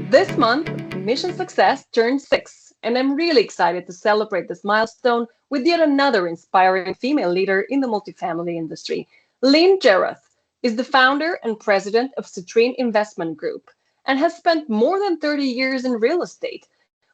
This month, Mission Success turned 6, and I'm really excited to celebrate this milestone with yet another inspiring female leader in the multifamily industry. Lynn Jerath is the founder and president of Citrine Investment Group and has spent more than 30 years in real estate,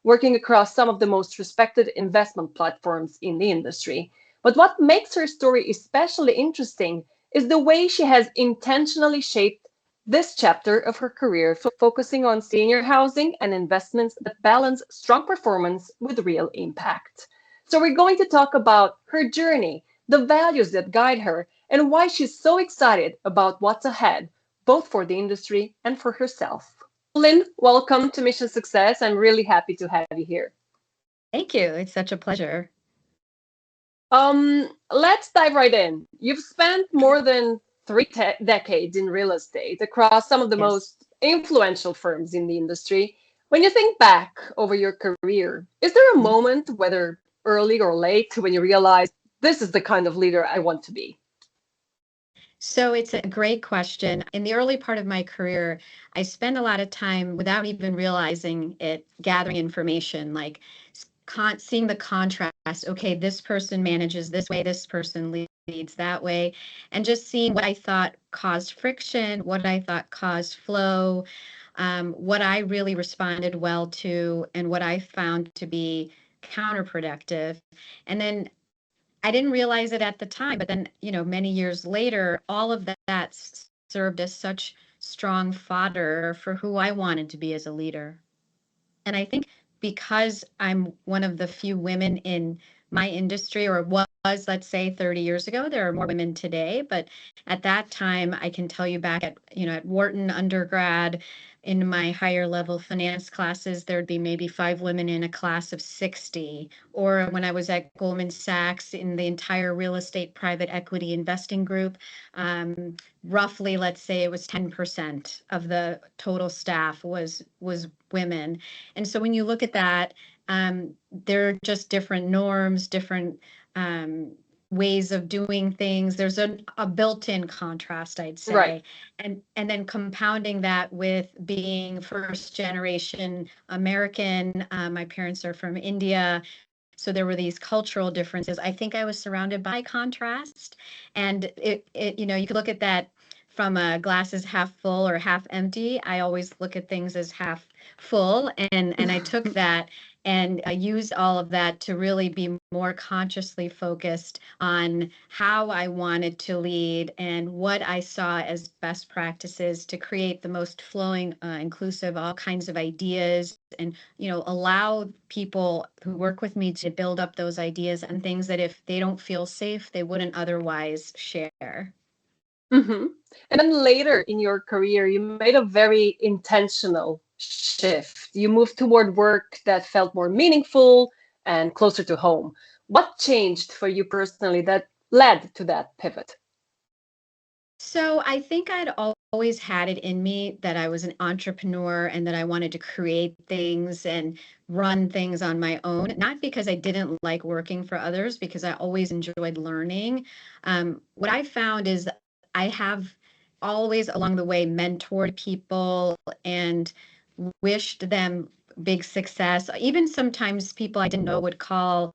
working across some of the most respected investment platforms in the industry. But what makes her story especially interesting is the way she has intentionally shaped this chapter of her career, focusing on senior housing and investments that balance strong performance with real impact. So, we're going to talk about her journey, the values that guide her, and why she's so excited about what's ahead, both for the industry and for herself. Lynn, welcome to Mission Success. I'm really happy to have you here. Thank you. It's such a pleasure. Let's dive right in. You've spent more than three decades in real estate across some of the Yes. most influential firms in the industry. When you think back over your career, is there a moment, whether early or late, when you realize this is the kind of leader I want to be? So it's a great question. In the early part of my career, I spent a lot of time without even realizing it, gathering information, like seeing the contrast. Okay, this person manages this way, this person leads that way, and just seeing what I thought caused friction, what I thought caused flow, what I really responded well to, and what I found to be counterproductive. And then I didn't realize it at the time, but then, many years later, all of that served as such strong fodder for who I wanted to be as a leader. And I think because I'm one of the few women in my industry, or was, let's say 30 years ago, there are more women today, but at that time, I can tell you back at Wharton undergrad, in my higher level finance classes, there'd be maybe 5 women in a class of 60. Or when I was at Goldman Sachs in the entire real estate private equity investing group, roughly, let's say it was 10% of the total staff was women. And so when you look at that, there are just different norms, different ways of doing things. There's a built-in contrast, I'd say. Right. And then compounding that with being first generation American. My parents are from India. So there were these cultural differences. I think I was surrounded by contrast. And you could look at that from a glass is half full or half empty. I always look at things as half full. And I took that and I used all of that to really be more consciously focused on how I wanted to lead and what I saw as best practices to create the most flowing, inclusive, all kinds of ideas, and allow people who work with me to build up those ideas and things that if they don't feel safe, they wouldn't otherwise share. Mm-hmm. And then later in your career, you made a very intentional shift. You moved toward work that felt more meaningful and closer to home. What changed for you personally that led to that pivot? So I think I'd always had it in me that I was an entrepreneur and that I wanted to create things and run things on my own, not because I didn't like working for others, because I always enjoyed learning. What I found is I have always along the way mentored people and wished them big success. Even sometimes people I didn't know would call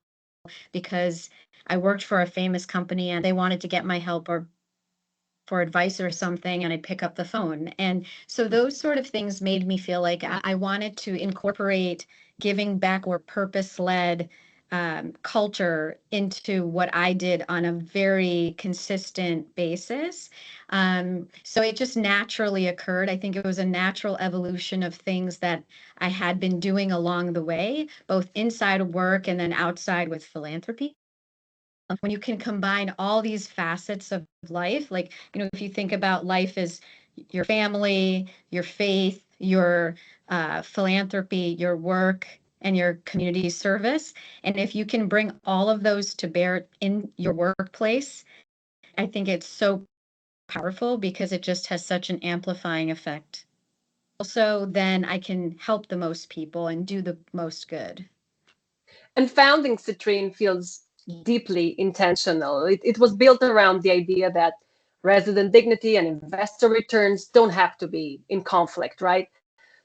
because I worked for a famous company and they wanted to get my help or for advice or something, and I'd pick up the phone. And so those sort of things made me feel like I wanted to incorporate giving back or purpose-led culture into what I did on a very consistent basis. So it just naturally occurred. I think it was a natural evolution of things that I had been doing along the way, both inside of work and then outside with philanthropy. When you can combine all these facets of life, like, if you think about life as your family, your faith, your philanthropy, your work, and your community service, and if you can bring all of those to bear in your workplace, I think it's so powerful because it just has such an amplifying effect. Also, then I can help the most people and do the most good. And founding Citrine feels deeply intentional. It was built around the idea that resident dignity and investor returns don't have to be in conflict, right?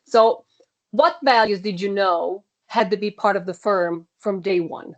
So, What values did you know had to be part of the firm from day one?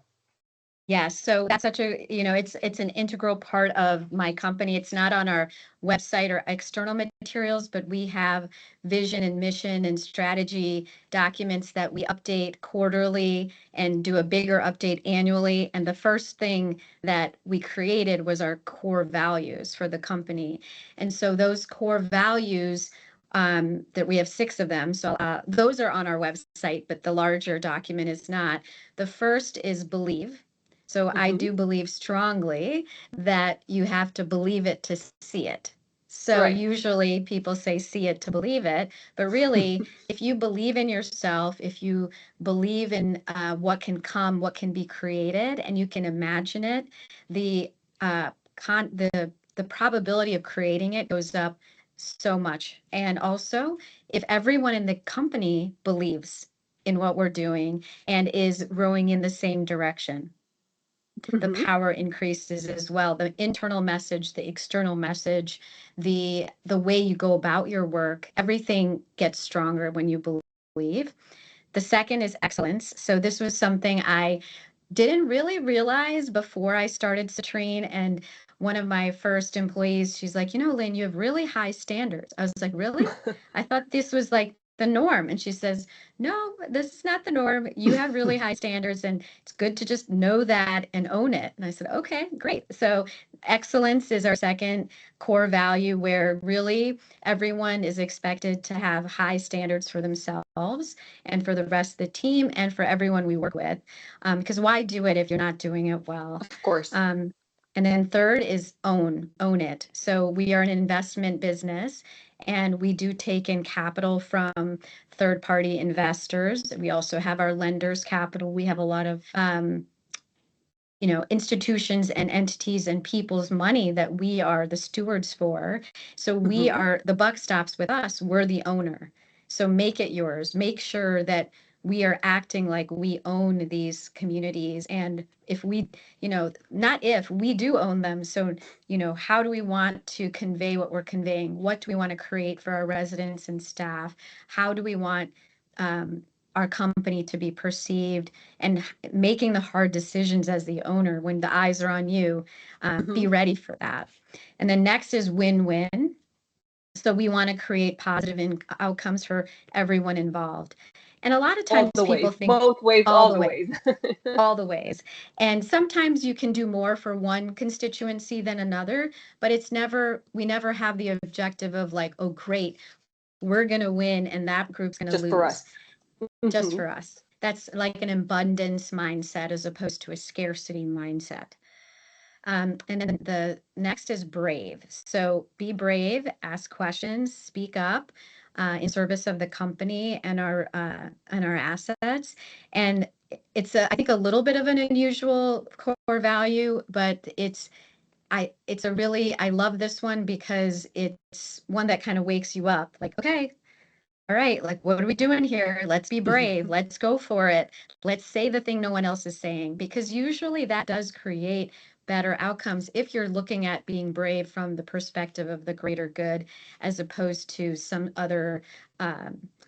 Yes, so that's such a, it's an integral part of my company. It's not on our website or external materials, but we have vision and mission and strategy documents that we update quarterly and do a bigger update annually. And the first thing that we created was our core values for the company. And so those core values, that we have 6 of them. So those are on our website, but the larger document is not. The first is believe. So I Mm-hmm. do believe strongly that you have to believe it to see it. So Right. usually people say see it to believe it, but really, if you believe in yourself, if you believe in what can come, what can be created, and you can imagine it, the uh, the probability of creating it goes up so much. And also, if everyone in the company believes in what we're doing and is rowing in the same direction, the Mm-hmm. power increases as well. The internal message, the external message, the way you go about your work, everything gets stronger when you believe. The second is excellence. So this was something I didn't really realize before I started Citrine. And one of my first employees, she's like, Lynn, you have really high standards. I was like, really? I thought this was like the norm. And she says, no, this is not the norm. You have really high standards, and it's good to just know that and own it. And I said, okay, great. So excellence is our second core value, where really everyone is expected to have high standards for themselves and for the rest of the team and for everyone we work with. Because why do it if you're not doing it well? Of course. And then third is own it. So we are an investment business, and we do take in capital from third party investors. We also have our lenders capital. We have a lot of institutions and entities and people's money that we are the stewards for. So we Mm-hmm. are, the buck stops with us. We're the owner. So make it yours. Make sure that we are acting like we own these communities. And if we, not if, we do own them. So, how do we want to convey what we're conveying? What do we want to create for our residents and staff? How do we want our company to be perceived? And making the hard decisions as the owner when the eyes are on you, Mm-hmm. be ready for that. And then next is win-win. So we want to create positive outcomes for everyone involved. And a lot of All times the people ways, think both ways, all all the the way, ways. all the ways. And sometimes you can do more for one constituency than another, but we never have the objective of like, oh, great, we're going to win and that group's going to Just for lose. us. Just Mm-hmm. for us. That's like an abundance mindset as opposed to a scarcity mindset. And then the next is brave. So be brave, ask questions, speak up in service of the company and our assets. And it's I think a little bit of an unusual core value, but I love this one because it's one that kind of wakes you up. Like, okay, all right, like, what are we doing here? Let's be brave. Let's go for it. Let's say the thing no one else is saying, because usually that does create better outcomes if you're looking at being brave from the perspective of the greater good as opposed to some other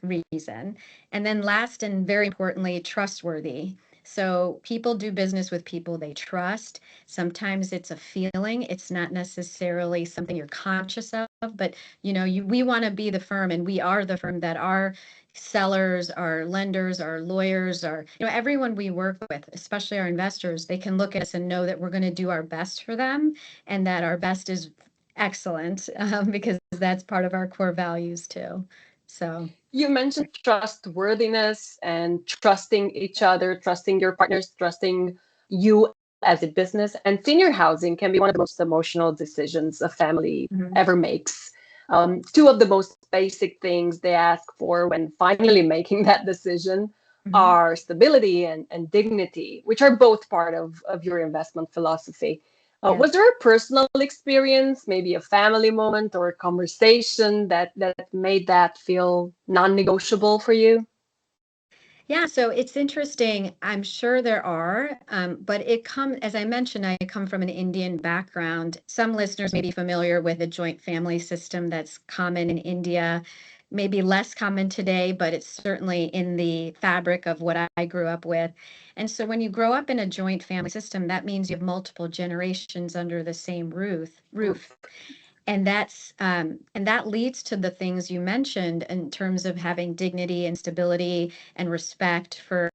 reason. And then last and very importantly, trustworthy. So people do business with people they trust. Sometimes it's a feeling. It's not necessarily something you're conscious of, but we want to be the firm, and we are the firm that our sellers, our lenders, our lawyers, everyone we work with, especially our investors, they can look at us and know that we're going to do our best for them, and that our best is excellent, because that's part of our core values too. So You mentioned trustworthiness and trusting each other, trusting your partners, trusting you as a business. And senior housing can be one of the most emotional decisions a family mhm. ever makes. Two of the most basic things they ask for when finally making that decision Mhm. are stability and dignity, which are both part of your investment philosophy. Yeah. Was there a personal experience, maybe a family moment or a conversation that made that feel non-negotiable for you? Yeah, so it's interesting. I'm sure there are, but as I mentioned, I come from an Indian background. Some listeners may be familiar with a joint family system that's common in India. maybe less common today, but it's certainly in the fabric of what I grew up with. And so when you grow up in a joint family system, that means you have multiple generations under the same roof. And that leads to the things you mentioned in terms of having dignity and stability and respect for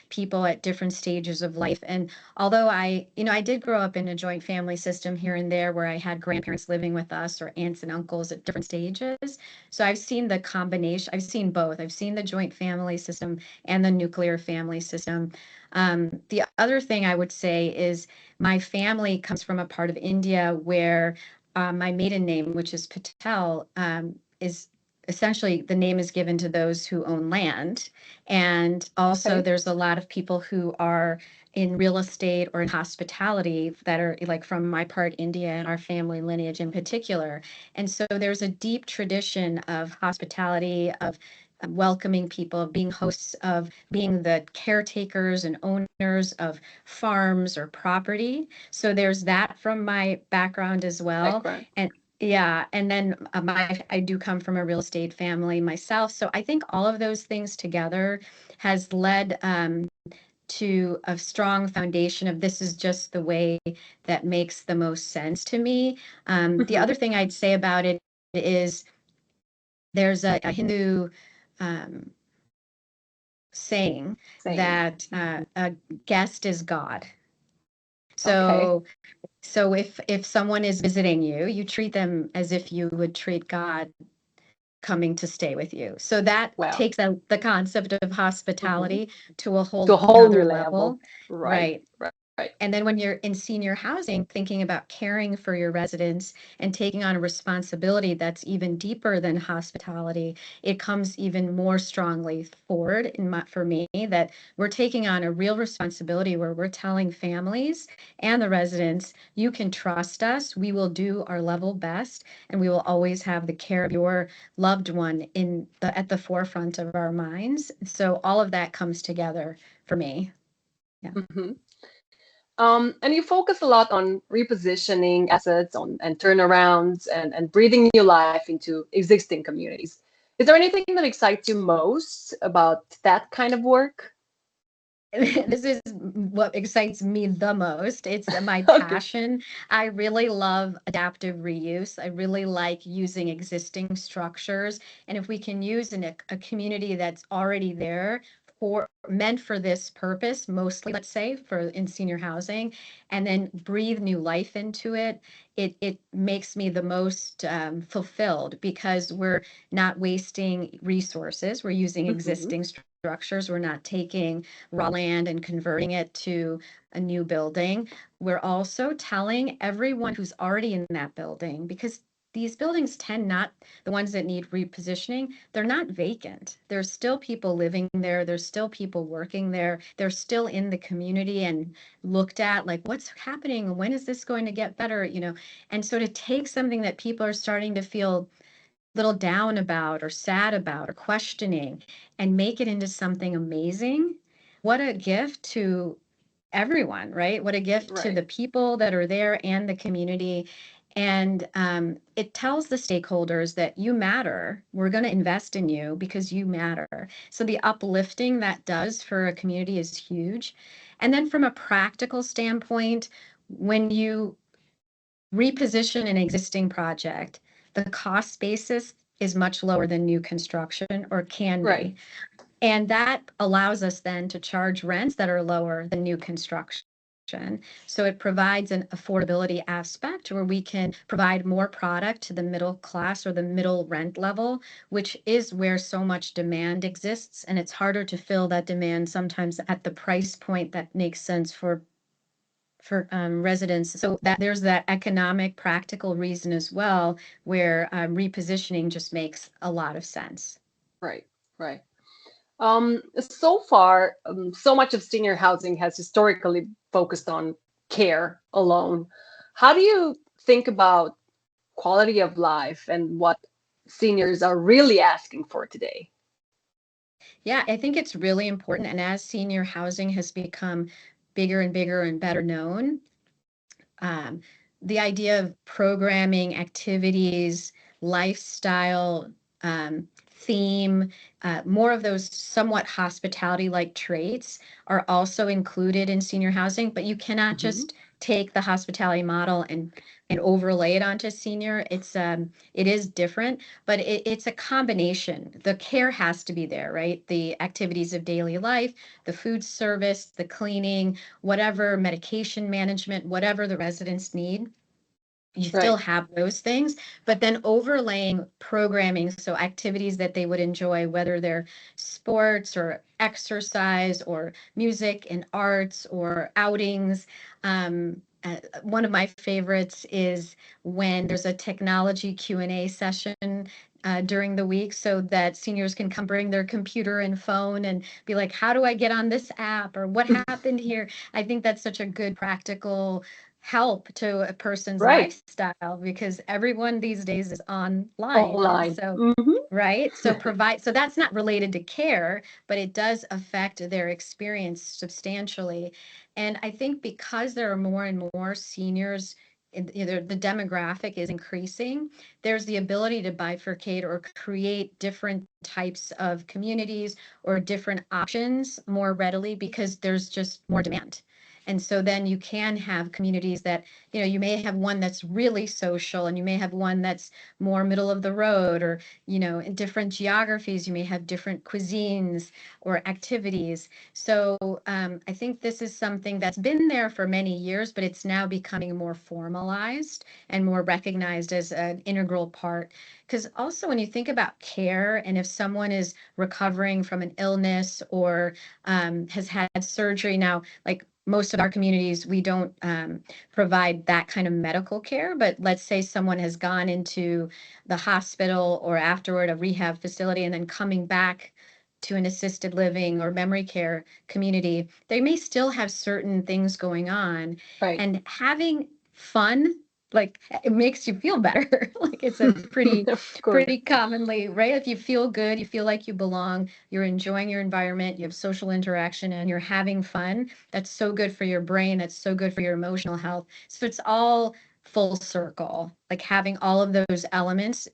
people at different stages of life. And although I did grow up in a joint family system here and there where I had grandparents living with us or aunts and uncles at different stages. So I've seen the combination, I've seen both. I've seen the joint family system and the nuclear family system. The other thing I would say is my family comes from a part of India where my maiden name, which is Patel, is essentially the name is given to those who own land. And also, Okay. there's a lot of people who are in real estate or in hospitality that are like from my part, India, and our family lineage in particular. And so there's a deep tradition of hospitality, of welcoming people, of being hosts, of being the caretakers and owners of farms or property. So there's that from my background as well. Background. And yeah, and then I do come from a real estate family myself. So I think all of those things together has led to a strong foundation of this is just the way that makes the most sense to me. The other thing I'd say about it is there's a Hindu um, saying Same. that a guest is God. Okay. So if someone is visiting you, you treat them as if you would treat God coming to stay with you. So that Wow. takes the concept of Hmm. hospitality to a To a whole whole new nother level. level. Right. Right. Right. Right. And then when you're in senior housing, thinking about caring for your residents and taking on a responsibility that's even deeper than hospitality, it comes even more strongly forward for me that we're taking on a real responsibility where we're telling families and the residents, you can trust us. We will do our level best, and we will always have the care of your loved one at the forefront of our minds. So all of that comes together for me. Yeah. Hmm. And you focus a lot on repositioning assets and turnarounds and breathing new life into existing communities. Is there anything that excites you most about that kind of work? This is what excites me the most. It's my Okay. passion. I really love adaptive reuse. I really like using existing structures. And if we can use a community that's already there for meant for this purpose, mostly, let's say, for in senior housing, and then breathe new life into it, it makes me the most fulfilled because we're not wasting resources. We're using Hmm. existing structures. We're not taking raw land and converting it to a new building. We're also telling everyone who's already in that building, because these buildings tend not, the ones that need repositioning, they're not vacant. There's still people living there. There's still people working there. They're still in the community and looked at like, what's happening? When is this going to get better? And so to take something that people are starting to feel little down about or sad about or questioning and make it into something amazing. What a gift to everyone, right? What a gift to Right. the people that are there and the community. And it tells the stakeholders that you matter. We're going to invest in you because you matter. So the uplifting that does for a community is huge. And then from a practical standpoint, when you reposition an existing project, the cost basis is much lower than new construction or can Right. be. And that allows us then to charge rents that are lower than new construction. So it provides an affordability aspect where we can provide more product to the middle class or the middle rent level, which is where so much demand exists. And it's harder to fill that demand sometimes at the price point that makes sense for residents. So that there's that economic, practical reason as well, where repositioning just makes a lot of sense. Right. Right. So far, so much of senior housing has historically focused on care alone. How do you think about quality of life and what seniors are really asking for today? Yeah, I think it's really important. And as senior housing has become bigger and bigger and better known, um, the idea of programming, activities, lifestyle theme, more of those somewhat hospitality-like traits are also included in senior housing, but you cannot just take the hospitality model and overlay it onto senior. It is different, but it's a combination. The care has to be there, right? The activities of daily life, the food service, the cleaning, whatever medication management, whatever the residents need. You still have those things, but then overlaying programming, so activities that they would enjoy, whether they're sports or exercise or music and arts or outings. One of my favorites is when there's a technology Q&A session during the week, so that seniors can come bring their computer and phone and be like, how do I get on this app, or what happened here? I think that's such a good practical help to a person's lifestyle, because everyone these days is online. So right, so that's not related to care, but it does affect their experience substantially. And I think because there are more and more seniors, the demographic is increasing, there's the ability to bifurcate or create different types of communities or different options more readily, because there's just more demand. And so then you can have communities that, you may have one that's really social, and you may have one that's more middle of the road, or, in different geographies, you may have different cuisines or activities. So I think this is something that's been there for many years, but it's now becoming more formalized and more recognized as an integral part. Because also when you think about care, and if someone is recovering from an illness or has had surgery now, like most of our communities, we don't provide that kind of medical care. But let's say someone has gone into the hospital or afterward a rehab facility and then coming back to an assisted living or memory care community, they may still have certain things going on. And having fun, like, it makes you feel better. Like, it's a pretty commonly, right? If you feel good, you feel like you belong, you're enjoying your environment, you have social interaction, and you're having fun, that's so good for your brain, that's so good for your emotional health. So it's all full circle, like having all of those elements.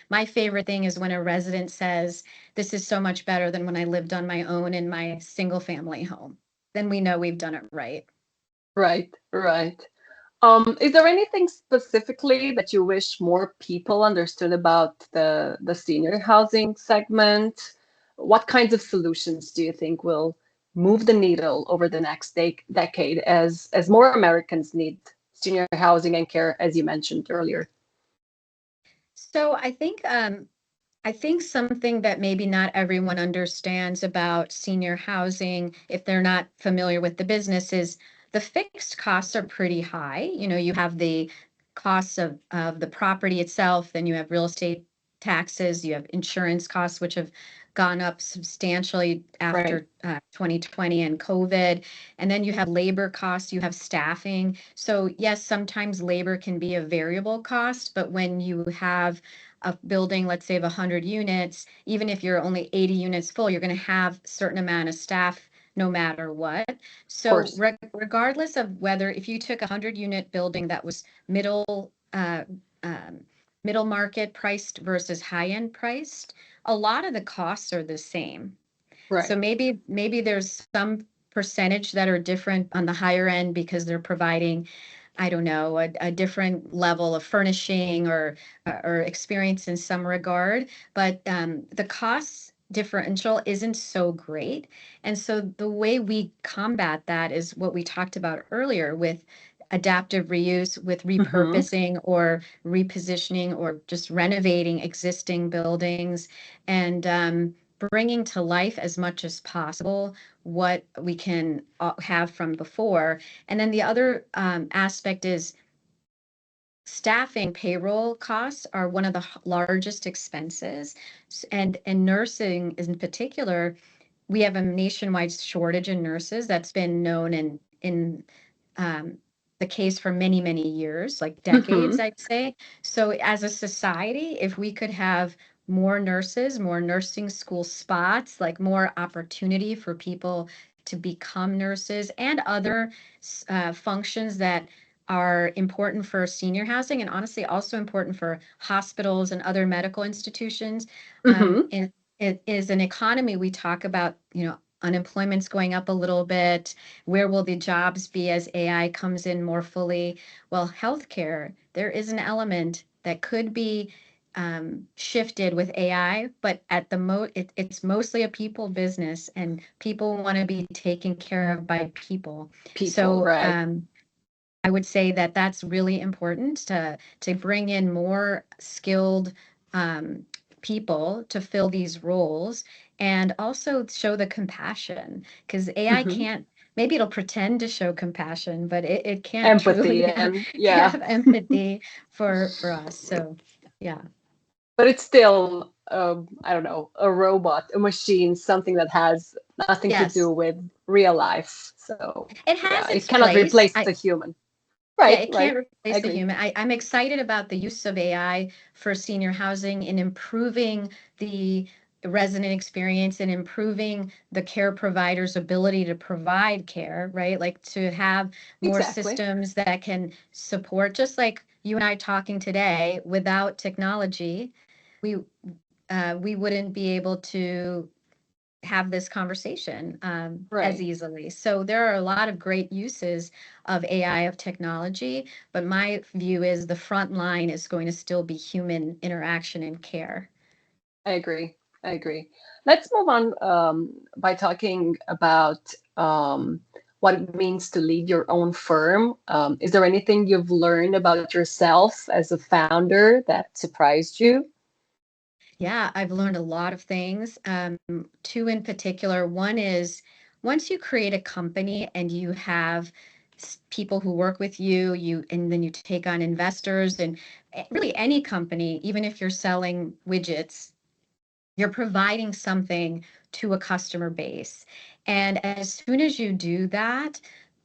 My favorite thing is when a resident says, this is so much better than when I lived on my own in my single family home. Then we know we've done it right. Right. Is there anything specifically that you wish more people understood about the senior housing segment? What kinds of solutions do you think will move the needle over the next decade as more Americans need senior housing and care, as you mentioned earlier? So I think something that maybe not everyone understands about senior housing, if they're not familiar with the business, is the fixed costs are pretty high. You have the costs of the property itself, then you have real estate taxes, you have insurance costs, which have gone up substantially after 2020 and COVID. And then you have labor costs, you have staffing. So yes, sometimes labor can be a variable cost, but when you have a building, let's say of 100 units, even if you're only 80 units full, you're going to have a certain amount of staff no matter what. So regardless of whether, if you took a 100-unit building that was middle market priced versus high-end priced, a lot of the costs are the same. So maybe there's some percentage that are different on the higher end because they're providing, I don't know, a different level of furnishing or experience in some regard, but the cost differential isn't so great. And so the way we combat that is what we talked about earlier with adaptive reuse, with repurposing or repositioning or just renovating existing buildings, and bringing to life as much as possible what we can have from before. And then the other aspect is staffing. Payroll costs are one of the largest expenses, and nursing in particular. We have a nationwide shortage in nurses that's been known in the case for many, many years, like decades, I'd say. So as a society, if we could have more nurses, more nursing school spots, like more opportunity for people to become nurses and other functions that are important for senior housing and honestly also important for hospitals and other medical institutions. And it is an economy we talk about, unemployment's going up a little bit. Where will the jobs be as AI comes in more fully? Well, healthcare, there is an element that could be shifted with AI, but at the it's mostly a people business, and people want to be taken care of by people. People, So right. I would say that that's really important to bring in more skilled people to fill these roles, and also show the compassion, because AI can't. Maybe it'll pretend to show compassion, but it can't Empathy truly and have empathy for us. So, yeah. But it's still, I don't know, a robot, a machine, something that has nothing to do Yes, with real life. So it yeah, has it its cannot place. replace the human. Yeah, Right, it right. can't I replace the agree. human. I'm excited about the use of AI for senior housing in improving the resident experience and improving the care provider's ability to provide care, right? Like to have more Exactly. systems that can support, just like you and I talking today, without technology, we we wouldn't be able to have this conversation as Right. easily. So there are a lot of great uses of AI, of technology, but my view is the front line is going to still be human interaction and care. I agree. I agree. Let's move on by talking about what it means to lead your own firm. Is there anything you've learned about yourself as a founder that surprised you? Yeah, I've learned a lot of things. Two in particular. One is once you create a company and you have people who work with you, and then you take on investors, and really any company, even if you're selling widgets, you're providing something to a customer base. And as soon as you do that,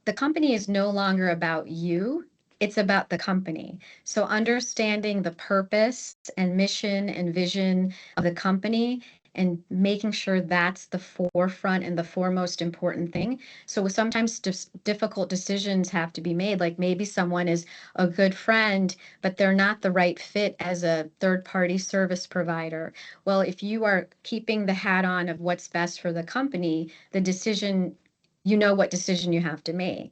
the company is no longer about you, it's about the company. So understanding the purpose and mission and vision of the company and making sure that's the forefront and the foremost important thing. So sometimes difficult decisions have to be made, like maybe someone is a good friend, but they're not the right fit as a third-party service provider. Well, if you are keeping the hat on of what's best for the company, the decision, what decision you have to make.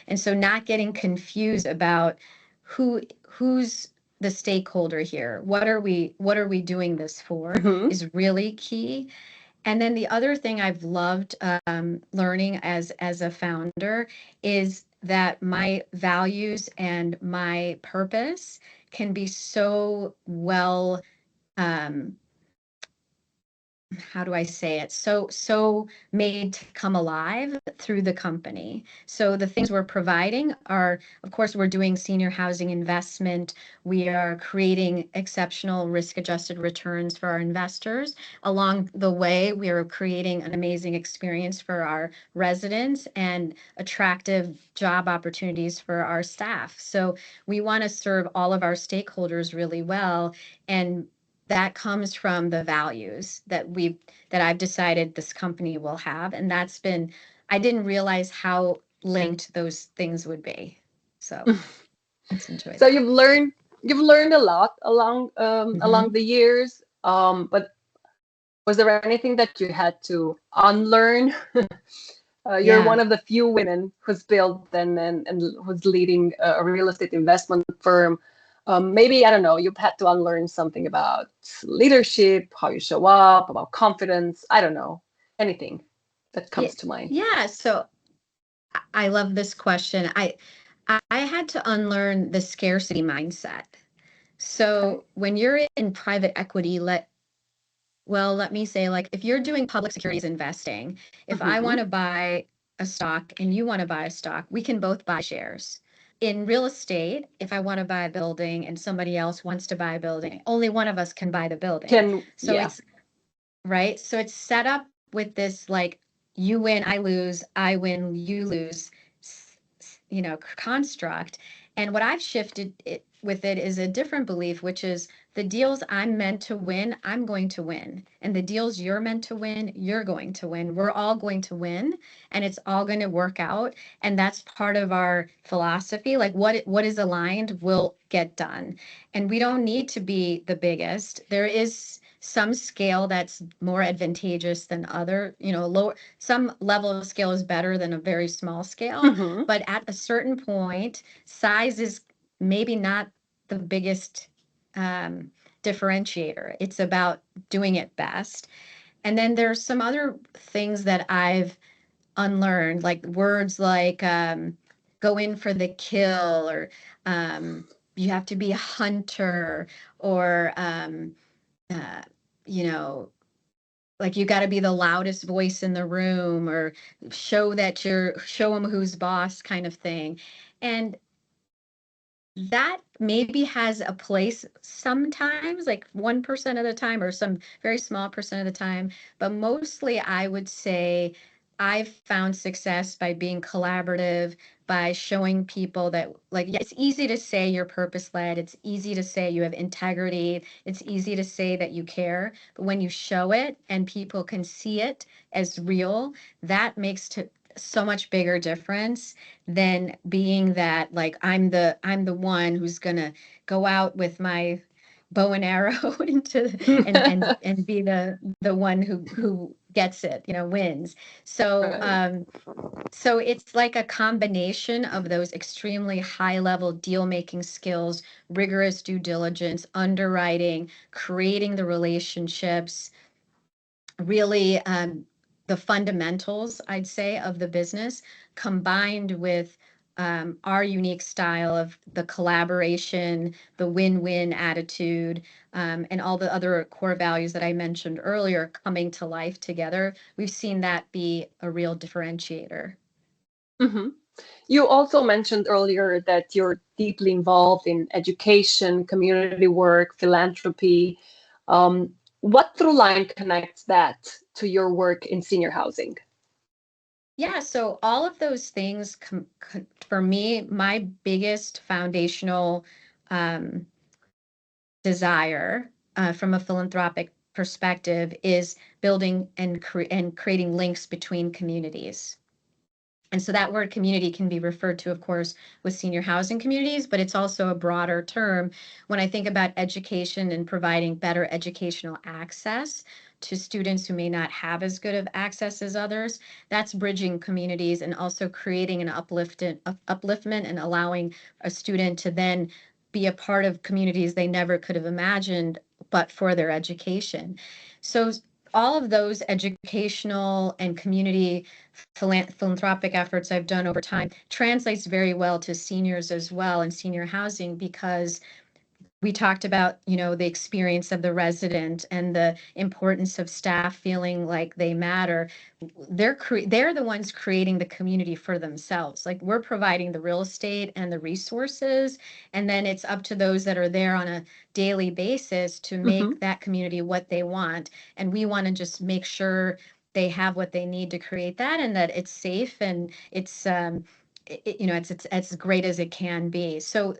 And so not getting confused about who's the stakeholder here. What are we doing this for Hmm. is really key. And then the other thing I've loved learning as a founder is that my values and my purpose can be so well um, how do I say it? So made to come alive through the company. So the things we're providing are, of course, we're doing senior housing investment. We are creating exceptional risk-adjusted returns for our investors. Along the way, we are creating an amazing experience for our residents and attractive job opportunities for our staff. So we want to serve all of our stakeholders really well, and that comes from the values that I've decided this company will have. And I didn't realize how linked those things would be. So let's enjoy So that. you've learned a lot along Hmm. the years. But was there anything that you had to unlearn? You're Yeah. one of the few women who's built and who's leading a real estate investment firm. Maybe, I don't know, you've had to unlearn something about leadership, how you show up, about confidence. I don't know, anything that Yeah. comes to mind. Yeah. So I love this question. I had to unlearn the scarcity mindset. Okay. So when you're in private equity, let me say, like, if you're doing public securities investing, if I Hmm. want to buy a stock and you want to buy a stock, we can both buy shares. In real estate, if I want to buy a building and somebody else wants to buy a building, only one of us can buy the building. So Yeah. it's right. So it's set up with this, like, you win, I lose, I win, you lose, construct. And what I've shifted it with it is a different belief, which is the deals I'm meant to win, I'm going to win. And the deals you're meant to win, you're going to win. We're all going to win, and it's all going to work out. And that's part of our philosophy. Like what is aligned will get done. And we don't need to be the biggest. There is some scale that's more advantageous than other, lower, some level of scale is better than a very small scale. Mm-hmm. But at a certain point, size is maybe not the biggest differentiator. It's about doing it best. And then there's some other things that I've unlearned, like words like go in for the kill, or you have to be a hunter, or uh, you know, like you got to be the loudest voice in the room, or show them who's boss kind of thing. And that maybe has a place sometimes, like 1% of the time, or some very small percent of the time. But mostly, I would say I've found success by being collaborative, by showing people that, like, yeah, it's easy to say you're purpose led. It's easy to say you have integrity. It's easy to say that you care. But when you show it and people can see it as real, that makes so much bigger difference than being that, like, I'm the one who's gonna go out with my bow and arrow into and be the one who gets it, wins. So Right. so it's like a combination of those extremely high level deal making skills, rigorous due diligence, underwriting, creating the relationships, really the fundamentals, I'd say, of the business, combined with our unique style of the collaboration, the win-win attitude, and all the other core values that I mentioned earlier coming to life together. We've seen that be a real differentiator. Mm-hmm. You also mentioned earlier that you're deeply involved in education, community work, philanthropy. What through line connects that to your work in senior housing? Yeah, so all of those things, for me, my biggest foundational um, desire from a philanthropic perspective is building and creating links between communities. And so that word community can be referred to, of course, with senior housing communities, but it's also a broader term when I think about education and providing better educational access to students who may not have as good of access as others. That's bridging communities and also creating an upliftment and allowing a student to then be a part of communities they never could have imagined but for their education. So all of those educational and community philanthropic efforts I've done over time translates very well to seniors as well, and senior housing, because we talked about, the experience of the resident and the importance of staff feeling like they matter. They're the ones creating the community for themselves. Like, we're providing the real estate and the resources, and then it's up to those that are there on a daily basis to Mm-hmm. make that community what they want. And we want to just make sure they have what they need to create that, and that it's safe, and it's as great as it can be. So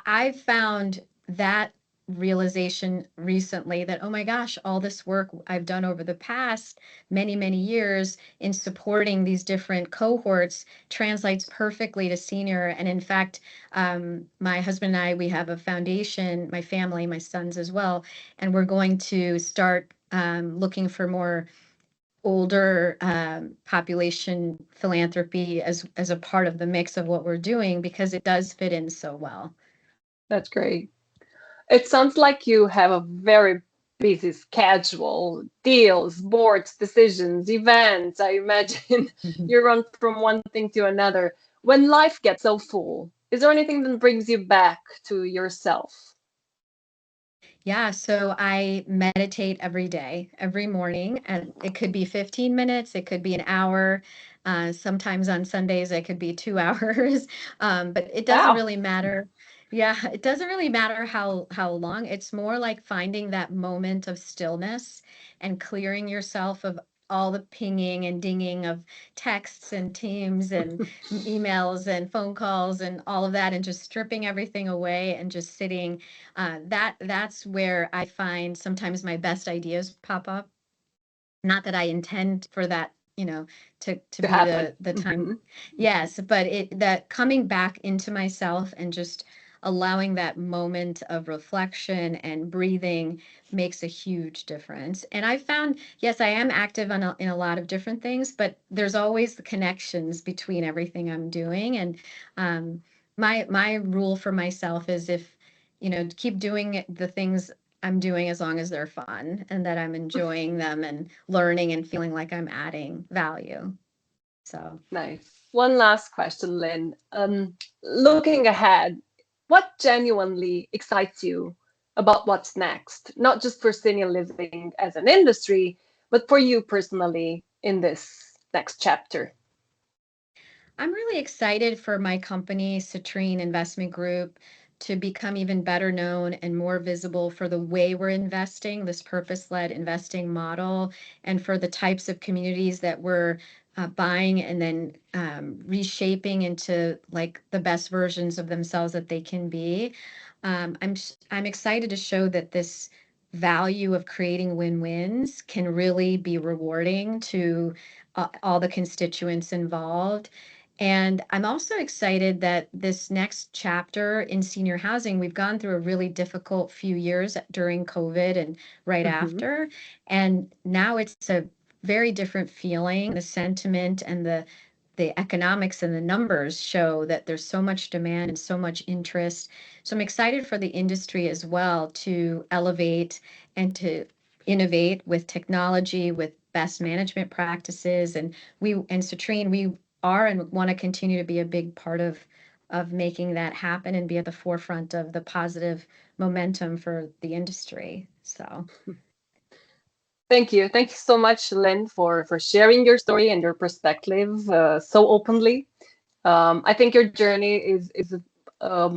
I've found that realization recently, that, oh my gosh, all this work I've done over the past many, many years in supporting these different cohorts translates perfectly to senior. And in fact, my husband and I, we have a foundation, my family, my sons as well, and we're going to start looking for more older population philanthropy as a part of the mix of what we're doing, because it does fit in so well. That's great. It sounds like you have a very busy schedule, deals, boards, decisions, events. I imagine Mhm. you run from one thing to another. When life gets so full, is there anything that brings you back to yourself? Yeah, so I meditate every day, every morning, and it could be 15 minutes, it could be an hour. Sometimes on Sundays, it could be 2 hours, but it doesn't Wow. really matter. Yeah, it doesn't really matter how long. It's more like finding that moment of stillness and clearing yourself of all the pinging and dinging of texts and Teams and emails and phone calls and all of that, and just stripping everything away and just sitting. That's where I find sometimes my best ideas pop up. Not that I intend for that, to To be happen. the time. Yes, but that coming back into myself and just allowing that moment of reflection and breathing makes a huge difference. And I found, yes, I am active in a lot of different things, but there's always the connections between everything I'm doing. And my rule for myself is, if keep doing the things I'm doing as long as they're fun and that I'm enjoying them and learning and feeling like I'm adding value. So Nice. One last question, Lynn. Looking ahead, what genuinely excites you about what's next? Not just for senior living as an industry, but for you personally in this next chapter. I'm really excited for my company, Citrine Investment Group, to become even better known and more visible for the way we're investing, this purpose-led investing model, and for the types of communities that we're buying and then reshaping into like the best versions of themselves that they can be. I'm excited to show that this value of creating win-wins can really be rewarding to all the constituents involved. And I'm also excited that this next chapter in senior housing, we've gone through a really difficult few years during COVID and right Mhm. after. And now it's a very different feeling. The sentiment and the economics and the numbers show that there's so much demand and so much interest. So I'm excited for the industry as well to elevate and to innovate with technology, with best management practices. And Citrine, we are and want to continue to be a big part of making that happen and be at the forefront of the positive momentum for the industry. So Thank you. Thank you so much, Lynn, for sharing your story and your perspective so openly. I think your journey is a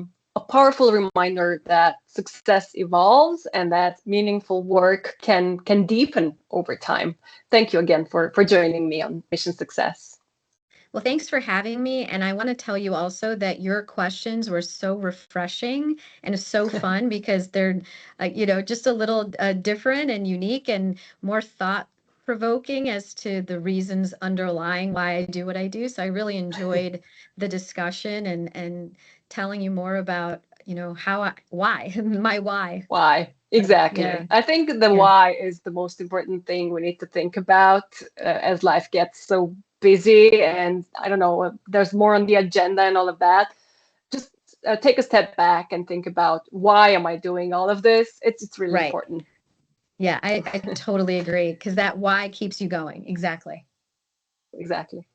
powerful reminder that success evolves and that meaningful work can deepen over time. Thank you again for joining me on Mission Success. well, thanks for having me. And I want to tell you also that your questions were so refreshing and so fun because they're, just a little different and unique and more thought provoking as to the reasons underlying why I do what I do. So I really enjoyed the discussion and telling you more about, why, my why. Why? So, yeah, Exactly. I think the yeah. why is the most important thing we need to think about as life gets so busy and I don't know, there's more on the agenda and all of that. Just take a step back and think about why am I doing all of this? It's really Right. important. Yeah, I totally agree because that why keeps you going. Exactly. Exactly.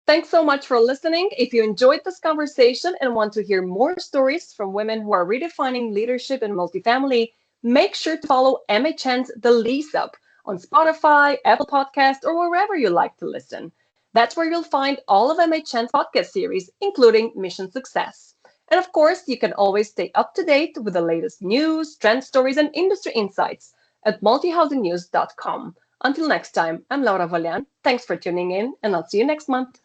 Thanks so much for listening. If you enjoyed this conversation and want to hear more stories from women who are redefining leadership in multifamily, make sure to follow MHN's The Lease Up on Spotify, Apple Podcast, or wherever you like to listen. That's where you'll find all of MHN's podcast series, including Mission Success. And of course, you can always stay up to date with the latest news, trend stories, and industry insights at multihousingnews.com. Until next time, I'm Laura Valean. Thanks for tuning in, and I'll see you next month.